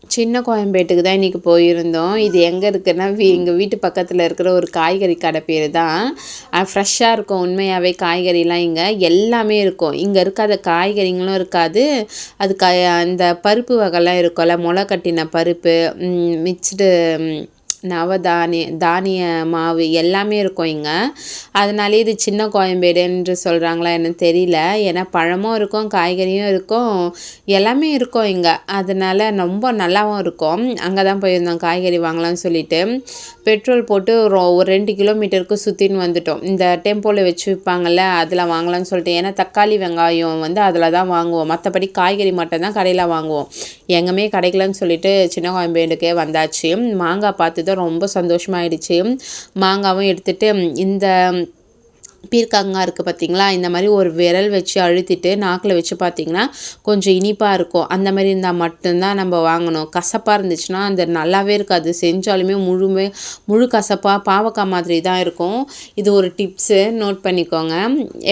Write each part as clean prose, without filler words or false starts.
சின்ன கோயம்பேட்டுக்கு தான் இன்றைக்கி போயிருந்தோம். இது எங்கே இருக்குன்னா, எங்கள் வீட்டு பக்கத்தில் இருக்கிற ஒரு காய்கறி கடை பேர் தான். ஃப்ரெஷ்ஷாக இருக்கும் உண்மையாகவே காய்கறிலாம் இங்கே எல்லாமே இருக்கும். இங்கே இருக்காத காய்கறிங்களும் இருக்காது. அது அந்த பருப்பு வகைலாம் இருக்கும்ல, முளை கட்டின பருப்பு, மிக்ஸ்டு தானிய மாவு எல்லாமே இருக்கும் இங்கே. அதனாலே இது சின்ன கோயம்பேடு என்று சொல்கிறாங்களா என்னன்னு தெரியல. ஏன்னா பழமும் இருக்கும், காய்கறியும் இருக்கும், எல்லாமே இருக்கும் இங்கே. அதனால் ரொம்ப நல்லாவும் இருக்கும். அங்கே தான் போயிருந்தோம் காய்கறி வாங்கலாம்னு சொல்லிட்டு. பெட்ரோல் போட்டு ஒரு 2 கிலோமீட்டருக்கு சுற்றின்னு வந்துட்டோம். இந்த டெம்போவில் வச்சு விற்பாங்கள்ல, அதில் வாங்கலாம்னு சொல்லிட்டு. ஏன்னா தக்காளி வெங்காயம் வந்து அதில் தான் வாங்குவோம். மற்றபடி காய்கறி மட்டும் தான் கடையில் வாங்குவோம். எங்கேயுமே கிடைக்கலன்னு சொல்லிட்டு சின்ன கோயம்பேடுக்கே வந்தாச்சு. மாங்காய் பார்த்து தான் ரொம்ப சந்தோஷமாயிடுச்சு. மாங்காவும் எடுத்துகிட்டு இந்த பீர்க்கங்காய் இருக்குது பார்த்திங்களா, இந்த மாதிரி ஒரு விரல் வச்சு அழுத்திட்டு நாக்கில் வச்சு பார்த்திங்கன்னா கொஞ்சம் இனிப்பாக இருக்கும். அந்த மாதிரி இருந்தால் மட்டும்தான் நம்ம வாங்கணும். கசப்பாக இருந்துச்சுன்னா அந்த நல்லாவே இருக்காது. செஞ்சாலுமே முழு கசப்பாக பாவக்காய் மாதிரி தான் இருக்கும். இது ஒரு டிப்ஸு, நோட் பண்ணிக்கோங்க.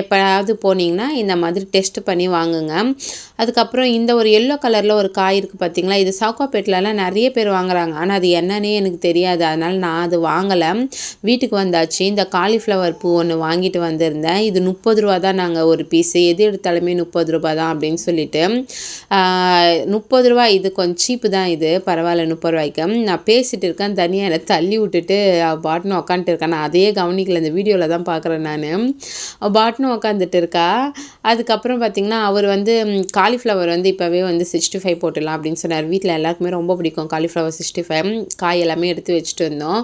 எப்போயாவது போனீங்கன்னா இந்த மாதிரி டெஸ்ட் பண்ணி வாங்குங்க. அதுக்கப்புறம் இந்த ஒரு எல்லோ கலரில் ஒரு காய் இருக்குது பார்த்திங்களா, இது சாக்கோப்பேட்டிலலாம் நிறைய பேர் வாங்குறாங்க. ஆனால் அது என்னன்னே எனக்கு தெரியாது. அதனால் நான் அது வாங்கலை. வீட்டுக்கு வந்தாச்சு. இந்த காலிஃப்ளவர் பூ ஒன்று வாங்கிட்டு வந்திருந்தேன். இது 30 ரூபா தான். நாங்கள் ஒரு பீஸு எது எடுத்தாலுமே 30 ரூபா தான் அப்படின்னு சொல்லிட்டு 30 ரூபா. இது கொஞ்சம் சீப்பு தான், இது பரவாயில்ல 30 ரூபாய்க்கு. நான் பேசிகிட்டு இருக்கேன், தனியாக என்னை தள்ளி விட்டுட்டு பாட்டுன்னு உக்காந்துட்டு இருக்கேன். நான் அதையே கவனிக்கல, இந்த வீடியோவில் தான் பார்க்குறேன் நான். பாட்டுன்னு உக்காந்துட்டு இருக்கா. அதுக்கப்புறம் பார்த்திங்கன்னா அவர் வந்து காலிஃப்ளவர் வந்து இப்போவே வந்து 65 போட்டுடலாம் அப்படின்னு சொன்னார். வீட்டில் எல்லாருக்குமே ரொம்ப பிடிக்கும் காலிஃப்ளவர் 65. காய் எல்லாமே எடுத்து வச்சுட்டு இருந்தோம்.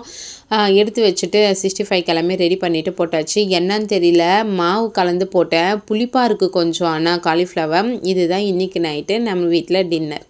எடுத்து வச்சுட்டு 65 எல்லாமே ரெடி பண்ணிவிட்டு போட்டாச்சு. என்னன்னு தெரியல, மாவு கலந்து போட்டேன், புளிப்பாக இருக்குது கொஞ்சம். ஆனால் காலிஃப்ளவர் இதுதான் இன்றைக்கி நைட்டு நம்ம வீட்டில் டின்னர்.